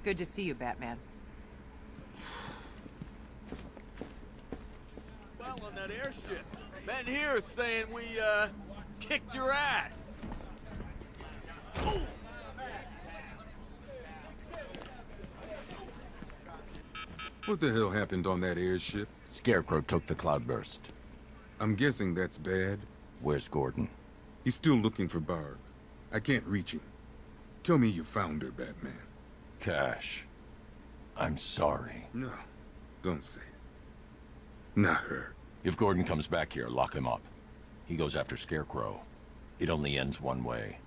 Good to see you, Batman. Well, on that airship, Ben here is saying we, kicked your ass. What the hell happened on that airship? Scarecrow took the cloudburst. I'm guessing that's bad. Where's Gordon? He's still looking for Barb. I can't reach him. Tell me you found her, Batman. Cash. I'm sorry. No, don't say it. Not her. If Gordon comes back here, lock him up. He goes after Scarecrow. It only ends one way.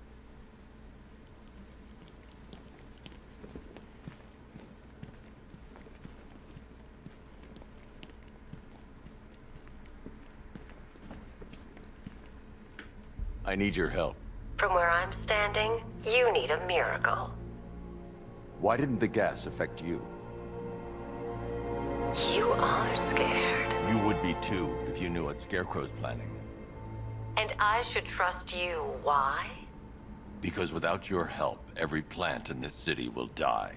I need your help. From where I'm standing, you need a miracle. Why didn't the gas affect you? You are scared. You would be too, if you knew what Scarecrow's planning. And I should trust you. Why? Because without your help, every plant in this city will die.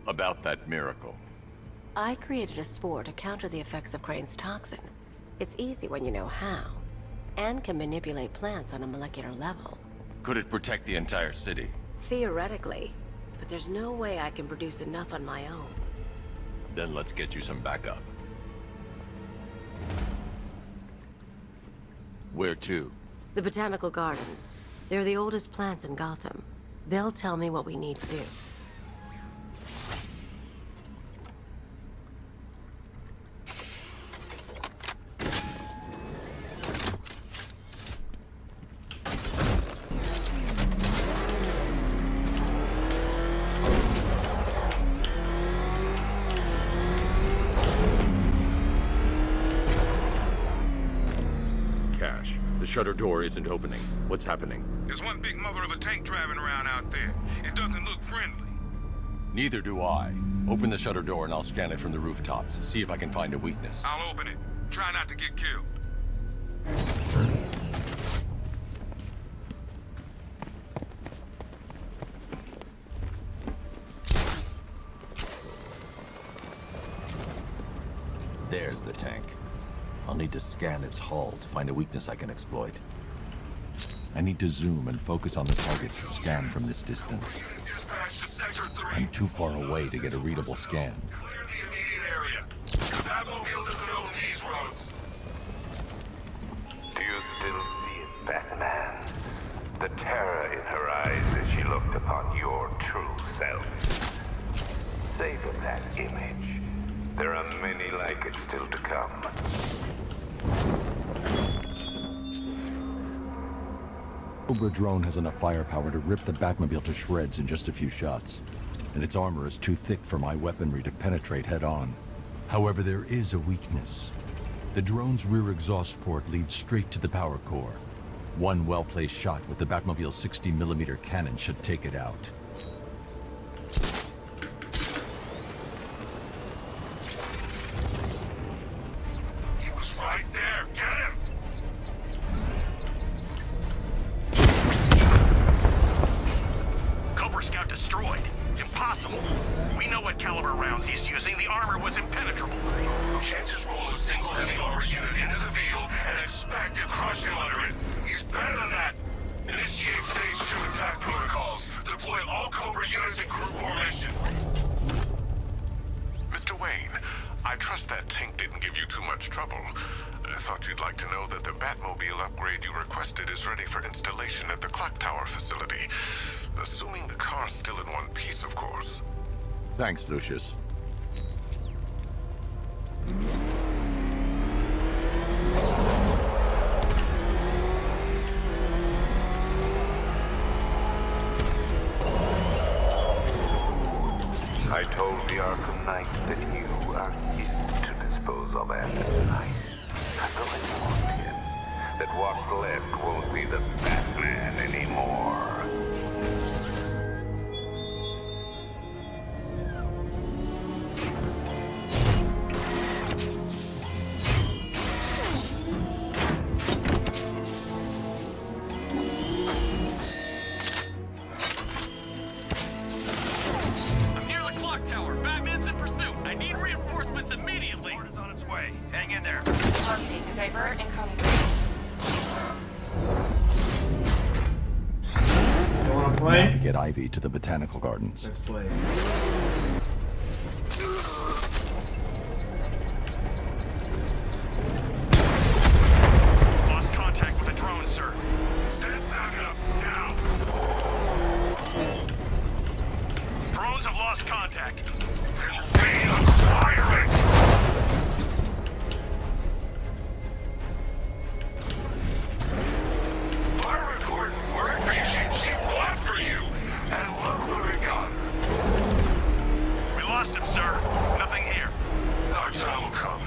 About that miracle. I created a spore to counter the effects of Crane's toxin. It's easy when you know how, and can manipulate plants on a molecular level. Could it protect the entire city? Theoretically, but there's no way I can produce enough on my own. Then let's get you some backup. Where to? The Botanical Gardens. They're the oldest plants in Gotham. They'll tell me what we need to do. The shutter door isn't opening. What's happening? There's one big mother of a tank driving around out there. It doesn't look friendly. Neither do I. Open the shutter door and I'll scan it from the rooftops. See if I can find a weakness. I'll open it. Try not to get killed. There's the tank. I'll need to scan its hull to find a weakness I can exploit. I need to zoom and focus on the target to scan from this distance. I'm too far away to get a readable scan. Clear the immediate area. The Batmobile doesn't own these roads. Do you still see it, Batman? The terror in her eyes as she looked upon your true self. Savor that image. There are many like it still to come. Cobra drone has enough firepower to rip the Batmobile to shreds in just a few shots. And its armor is too thick for my weaponry to penetrate head-on. However, there is a weakness. The drone's rear exhaust port leads straight to the power core. One well-placed shot with the Batmobile's 60mm cannon should take it out. He was right there. Get him! Cobra Scout destroyed. Impossible. We know what caliber rounds he's using. The armor was impenetrable. You can't just roll a single heavy armor unit into the field and expect to crush him under it. He's better than that. Initiate stage 2 attack protocols. Deploy all Cobra units in group formation. Mr. Wayne, I trust that tank didn't give you too much trouble. I thought you'd like to know that the Batmobile upgrade you requested is ready for installation at the clock tower facility. Assuming the car's still in one piece, of course. Thanks, Lucius. I told the Arkham Knight that you are his to dispose of after tonight. I'm going to warn him that what's left won't be the Batman anymore. response immediately. Order's on its way. Hang in there. Copy. Divert incoming. You wanna Now play? to get Ivy to the botanical gardens. Let's play. Lost contact with the drone, sir. Send backup now. Drones have lost contact. Reacquire it. Our report worked for you. She fought for you. And look what we got. We lost him, sir. Nothing here. Our time will come.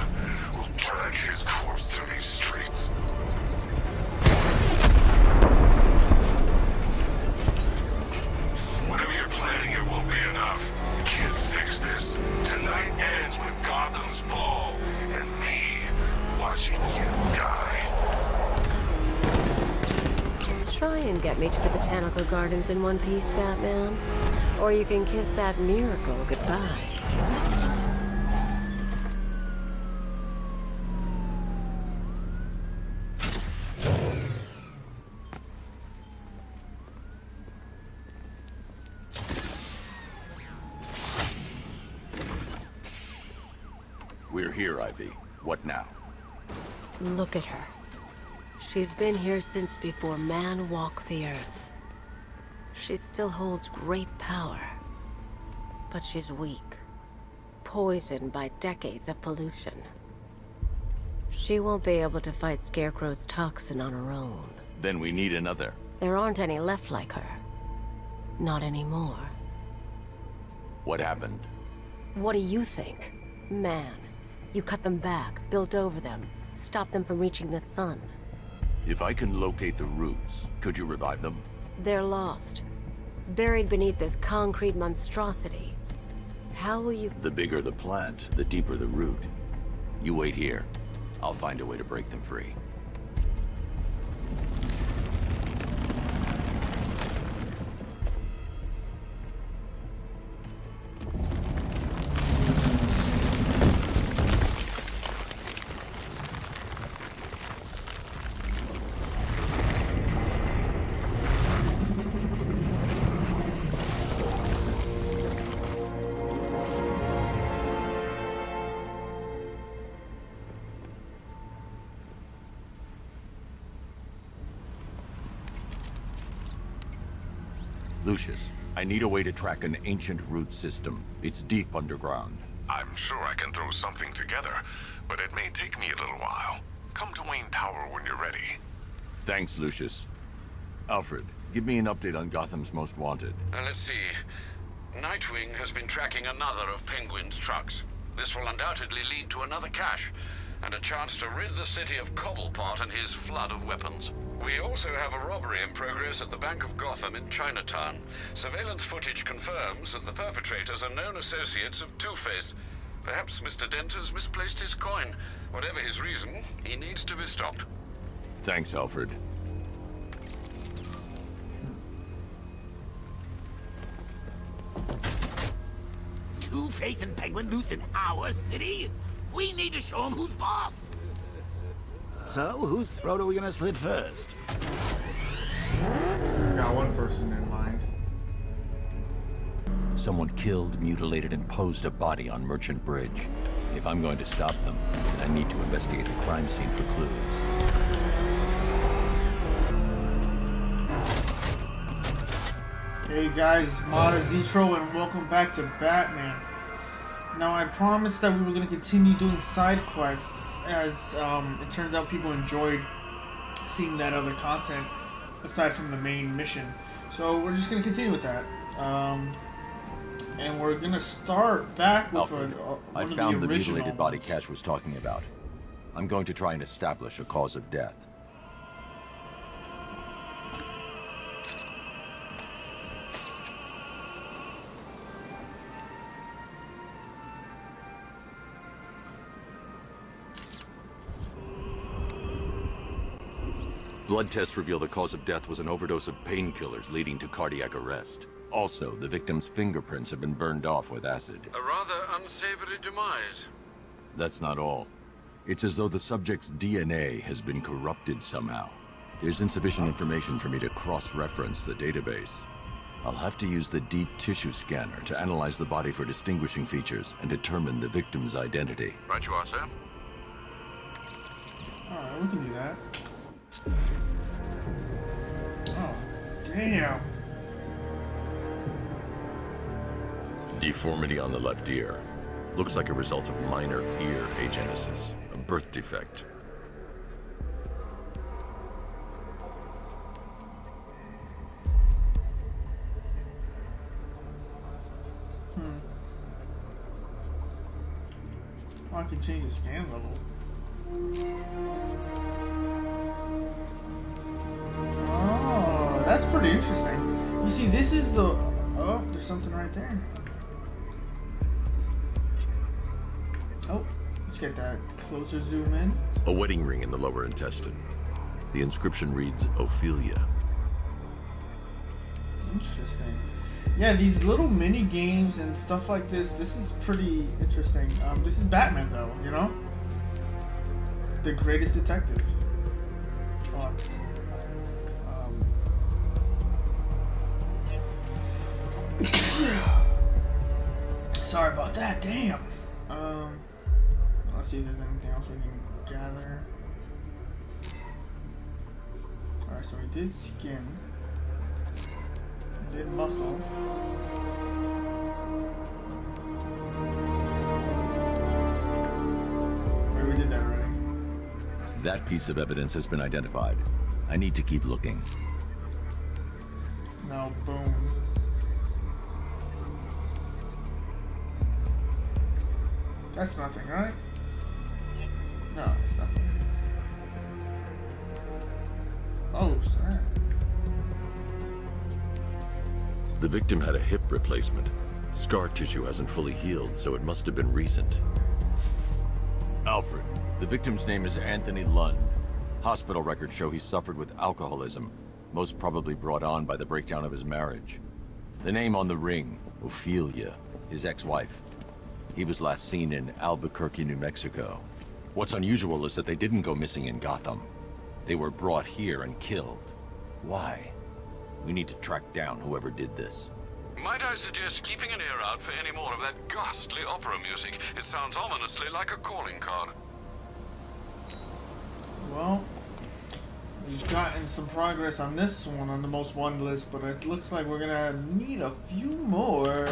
We'll drag his corpse through these streets. Whatever you're planning, it won't be enough. You can't fix this. Tonight ends with Gotham's ball and me watching you die. Try and get me to the botanical gardens in one piece, Batman. Or you can kiss that miracle goodbye. We're here, Ivy. What now? Look at her. She's been here since before man walked the earth. She still holds great power. But she's weak. Poisoned by decades of pollution. She won't be able to fight Scarecrow's toxin on her own. Then we need another. There aren't any left like her. Not anymore. What happened? What do you think? Man, you cut them back, built over them, stopped them from reaching the sun. If I can locate the roots, could you revive them? They're lost. Buried beneath this concrete monstrosity. How will you... The bigger the plant, the deeper the root. You wait here. I'll find a way to break them free. Lucius, I need a way to track an ancient root system. It's deep underground. I'm sure I can throw something together, but it may take me a little while. Come to Wayne Tower when you're ready. Thanks, Lucius. Alfred, give me an update on Gotham's Most Wanted. Let's see. Nightwing has been tracking another of Penguin's trucks. This will undoubtedly lead to another cache, and a chance to rid the city of Cobblepot and his flood of weapons. We also have a robbery in progress at the Bank of Gotham in Chinatown. Surveillance footage confirms that the perpetrators are known associates of Two-Face. Perhaps Mr. Dent has misplaced his coin. Whatever his reason, he needs to be stopped. Thanks, Alfred. Two-Face and Penguin loose in our city? We need to show them who's boss. So, whose throat are we gonna slit first? Got one person in mind. Someone killed, mutilated, and posed a body on Merchant Bridge. If I'm going to stop them, I need to investigate the crime scene for clues. Hey guys, Mada, Zitro, and welcome back to Batman. Now, I promised that we were going to continue doing side quests, as it turns out people enjoyed seeing that other content aside from the main mission. So we're just going to continue with that. And we're going to start back with Alfred, I found the mutilated body Cash was talking about. I'm going to try and establish a cause of death. Blood tests reveal the cause of death was an overdose of painkillers leading to cardiac arrest. Also, the victim's fingerprints have been burned off with acid. A rather unsavory demise. That's not all. It's as though the subject's DNA has been corrupted somehow. There's insufficient information for me to cross-reference the database. I'll have to use the deep tissue scanner to analyze the body for distinguishing features and determine the victim's identity. Right you are, sir. Alright, we can do that. Oh, damn. Deformity on the left ear. Looks like a result of minor ear agenesis, a birth defect. Oh, I can change the scan level. Oh, that's pretty interesting. You see, this is the... Oh, there's something right there. Oh, let's get that closer zoom in. A wedding ring in the lower intestine. The inscription reads, Ophelia. Interesting. Yeah, these little mini games and stuff like this is pretty interesting. This is Batman, though, you know? The greatest detective. Hold on. Sorry about that, damn. Let's see if there's anything else we can gather. Alright, so we did skin. We did muscle. Wait, we did that already. That piece of evidence has been identified. I need to keep looking. No, boom. That's nothing, right? No, it's nothing. Oh, snap. The victim had a hip replacement. Scar tissue hasn't fully healed, so it must have been recent. Alfred, the victim's name is Anthony Lund. Hospital records show he suffered with alcoholism, most probably brought on by the breakdown of his marriage. The name on the ring, Ophelia, his ex-wife. He was last seen in Albuquerque, New Mexico. What's unusual is that they didn't go missing in Gotham. They were brought here and killed. Why? We need to track down whoever did this. Might I suggest keeping an ear out for any more of that ghastly opera music? It sounds ominously like a calling card. Well, we've gotten some progress on this one on the most wanted list, but it looks like we're gonna need a few more.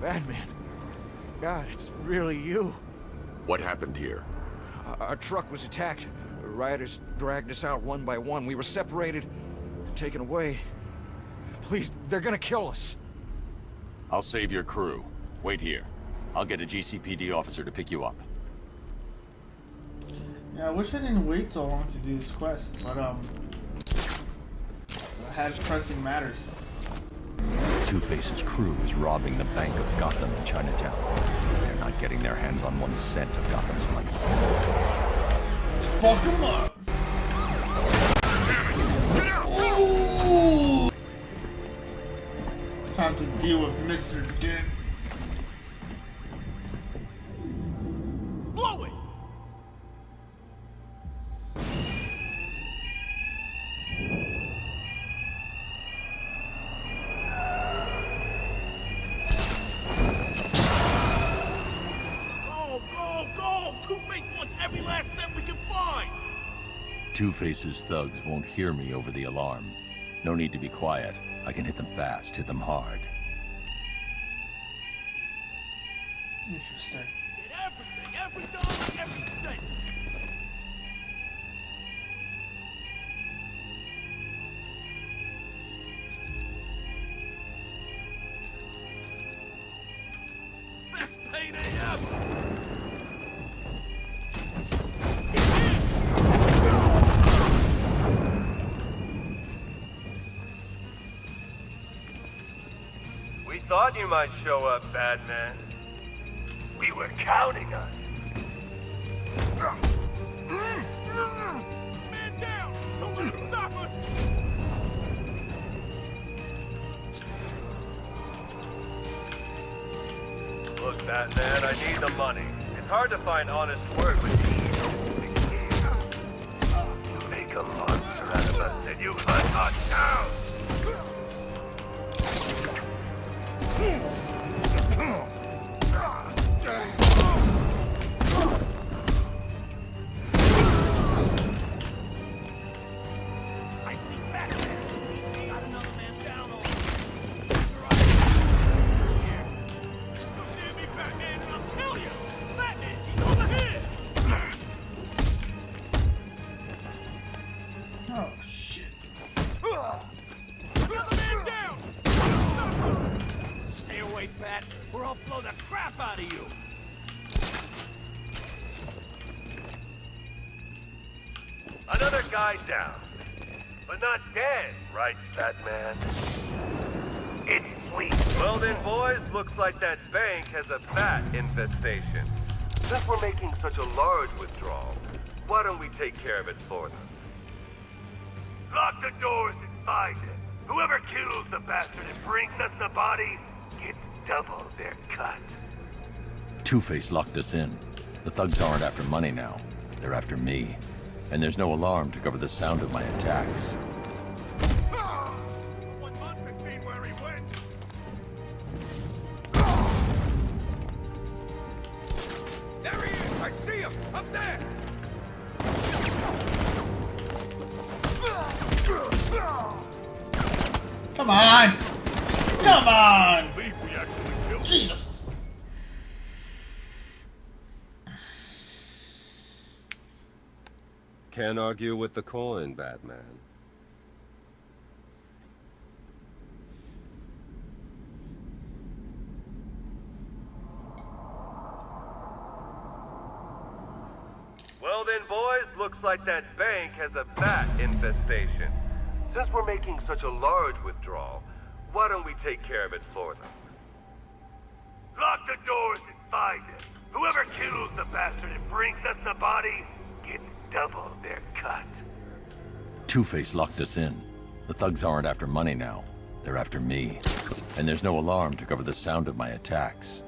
Batman. God, it's really you. What happened here? Our truck was attacked. Rioters dragged us out one by one. We were separated, taken away. Please, they're gonna kill us. I'll save your crew. Wait here. I'll get a GCPD officer to pick you up. Yeah, I wish I didn't wait so long to do this quest, but I had pressing matters. Two-Face's crew is robbing the Bank of Gotham in Chinatown. They're not getting their hands on 1 cent of Gotham's money. Fuck him up! Ooh. Time to deal with Mr. Dent. Blow it! Go! Two-Face wants every last cent we can find! Two-Face's thugs won't hear me over the alarm. No need to be quiet. I can hit them fast, hit them hard. Interesting. Get everything! Every dollar, every cent! Best payday ever! We thought you might show up, Batman. We were counting on it. Man down! Don't let him stop us! Look, Batman, I need the money. It's hard to find honest work with these. You make a monster out of us, and you hunt us down! Oh, shit. Stay away, Bat, or I'll blow the crap out of you! Another guy down. But not dead, right, Batman? It's sweet. Well then, boys, looks like that bank has a bat infestation. Since we're making such a large withdrawal, why don't we take care of it for them? Lock the doors and find it. Whoever kills the bastard and brings us the body gets double their cut. Two-Face locked us in. The thugs aren't after money now. They're after me. And there's no alarm to cover the sound of my attacks. 1 month between where he went. There he is! I see him! Up there! Come on! Come on! Jesus! Can't argue with the coin, Batman. Well then, boys, looks like that bank has a bat infestation. Since we're making such a large withdrawal, why don't we take care of it for them? Lock the doors and find it. Whoever kills the bastard and brings us the body gets double their cut. Two-Face locked us in. The thugs aren't after money now. They're after me. And there's no alarm to cover the sound of my attacks.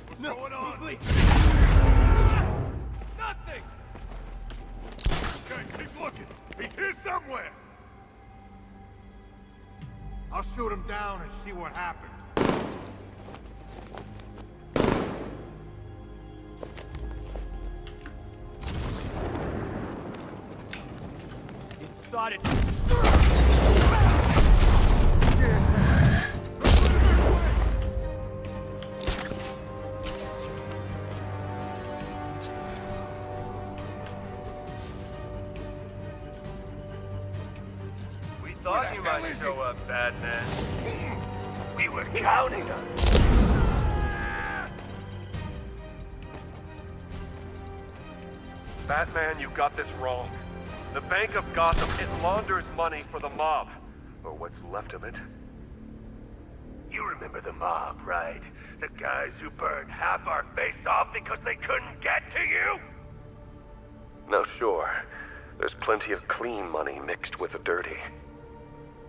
What's going on? Please. Nothing! Okay, keep looking. He's here somewhere. I'll shoot him down and see what happens. It started. Thought you might show up, Batman. We were counting on you. Batman, you got this wrong. The Bank of Gotham, it launders money for the mob. Or what's left of it. You remember the mob, right? The guys who burned half our face off because they couldn't get to you? Now sure, there's plenty of clean money mixed with the dirty.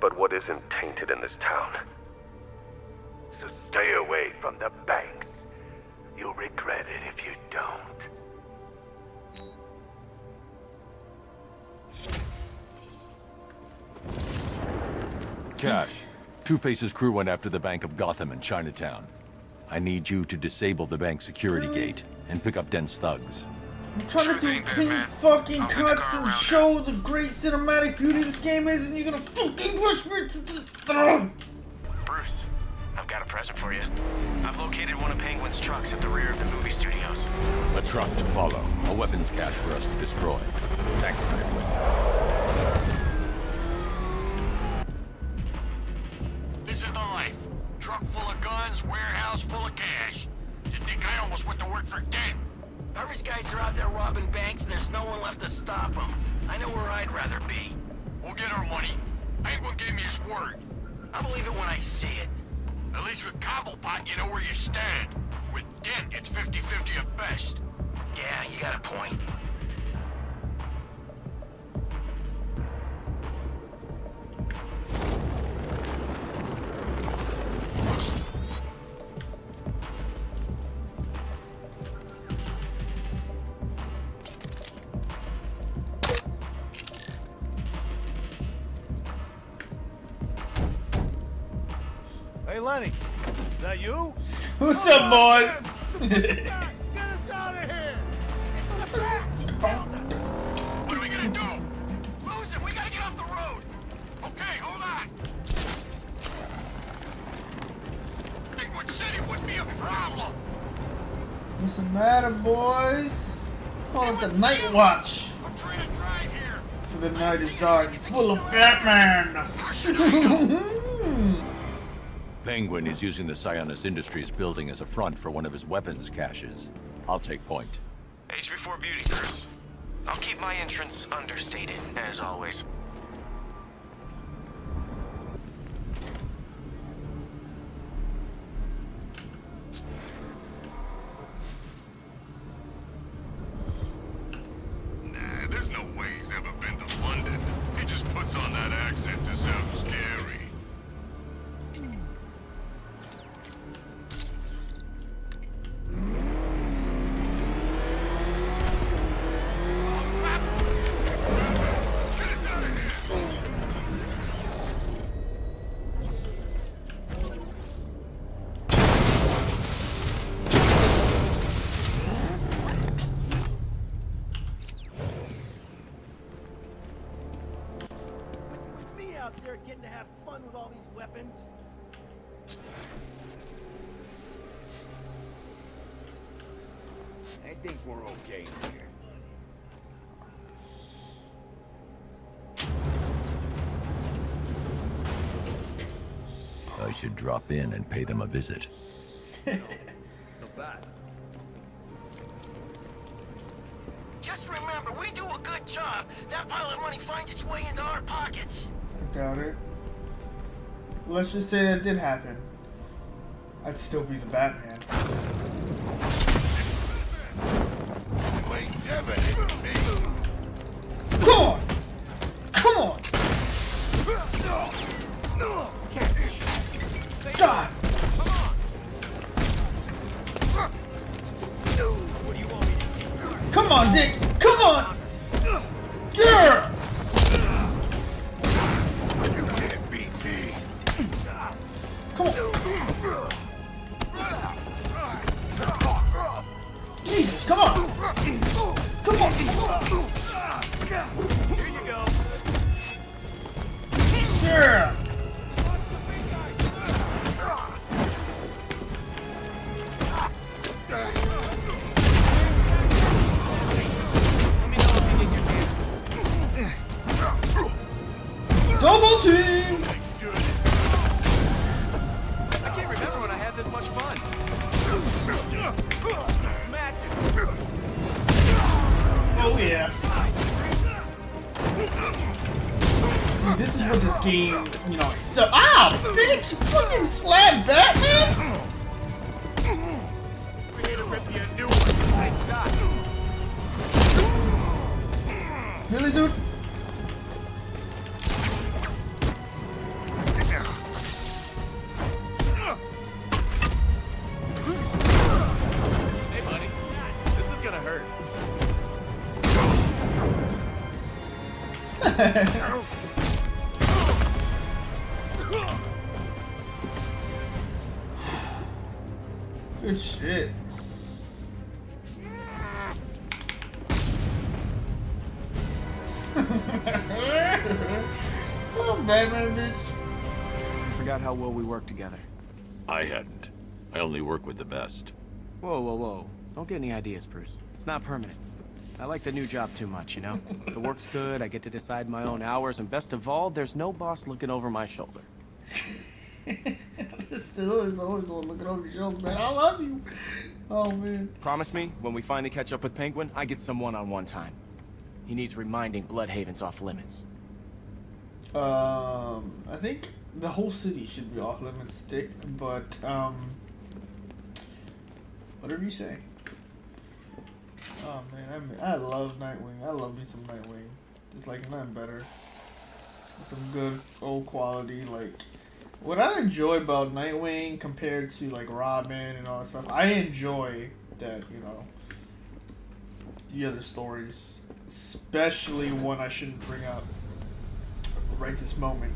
But what isn't tainted in this town? So stay away from the banks. You'll regret it if you don't. Cash. Two-Face's crew went after the Bank of Gotham in Chinatown. I need you to disable the bank's security gate and pick up Dent's thugs. I'm trying to do clean fucking cuts and show the great cinematic beauty this game is, and you're gonna fucking push me to the throne! Bruce, I've got a present for you. I've located one of Penguin's trucks at the rear of the movie studios. A truck to follow. A weapons cache for us to destroy. Thanks, Nightwing. This is the life. Truck full of guns, warehouse full of cash. You think I almost went to work for Dent? These guys are out there robbing banks, and there's no one left to stop them. I know where I'd rather be. We'll get our money. Penguin gave me his word. I believe it when I see it. At least with Cobblepot, you know where you stand. With Dent, it's 50-50 at best. Yeah, you got a point. Hey, Lenny. Is that you? What's up, boys? Get us out of here! It's the back! What are we gonna do? Lose him! We gotta get off the road! Okay, hold on! Penguin City would be a problem! What's the matter, boys? Call it the Night Watch. I'm trying to drive here! For the night is dark, full of Batman. Penguin is using the Sionis Industries building as a front for one of his weapons caches. I'll take point. Age before beauty. I'll keep my entrance understated, as always. Nah, there's no way he's ever been to London. He just puts on that accent to sound scary. Me out there getting to have fun with all these weapons. I think we're okay here. I should drop in and pay them a visit. Just remember, we do a good job. That pile of money finds its way into our pockets. I doubt it. Let's just say that did happen. I'd still be the Batman. Come on! Come on! God! Come on, Dick! Come on! Yeah! You can't beat me. Come on! Jesus, come on! Come on! Here you go. Yeah! Double team! I can't remember when I had this much fun. Smash it! Oh yeah. See, this is what this game, you know, so bitch! Fucking slap Batman! We need to rip you a new one. Nice shot. Really, dude? Hey, buddy. This is gonna hurt. Good shit. Oh, Batman, bitch. I forgot how well we work together. I hadn't. I only work with the best. Whoa, whoa, whoa. Don't get any ideas, Bruce. It's not permanent. I like the new job too much, you know? The work's good, I get to decide my own hours, and best of all, there's no boss looking over my shoulder. Still is always one looking over your shoulder, man. I love you. Oh, man. Promise me, when we finally catch up with Penguin, I get some one-on-one time. He needs reminding Bloodhaven's off limits. I think the whole city should be off limits, Dick, but, whatever you say. Oh, man, I love Nightwing. I love me some Nightwing. There's, like, nothing better. Some good, old quality, like... What I enjoy about Nightwing compared to, like, Robin and all that stuff, I enjoy that, you know, the other stories, especially one I shouldn't bring up right this moment.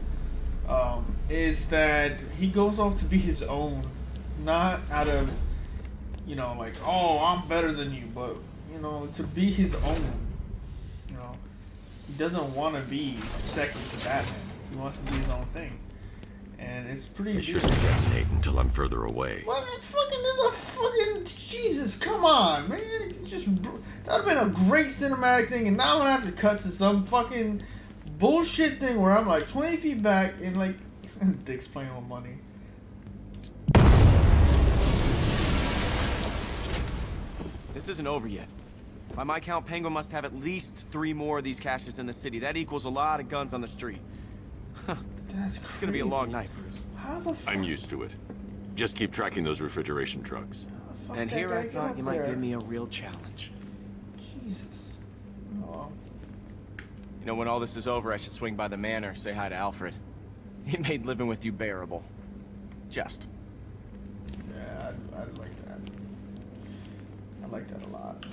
is that he goes off to be his own, not out of, you know, like, oh, I'm better than you, but, you know, to be his own. You know, he doesn't want to be second to Batman. He wants to be his own thing. And it's pretty Be sure to detonate until I'm further away. What fucking, there's a fucking, Jesus, come on, man. It's just, that'd have been a great cinematic thing, and now I'm gonna have to cut to some fucking bullshit thing where I'm like 20 feet back and like, Dick's playing with money. This isn't over yet. By my count, Penguin must have at least 3 more of these caches in the city. That equals a lot of guns on the street. That's crazy. It's gonna be a long night, Bruce. How the fuck? I'm used to it. Just keep tracking those refrigeration trucks. And here I thought you might give me a real challenge. Jesus. Oh. You know, when all this is over, I should swing by the manor, say hi to Alfred. He made living with you bearable. Just. Yeah, I'd like that. I like that a lot.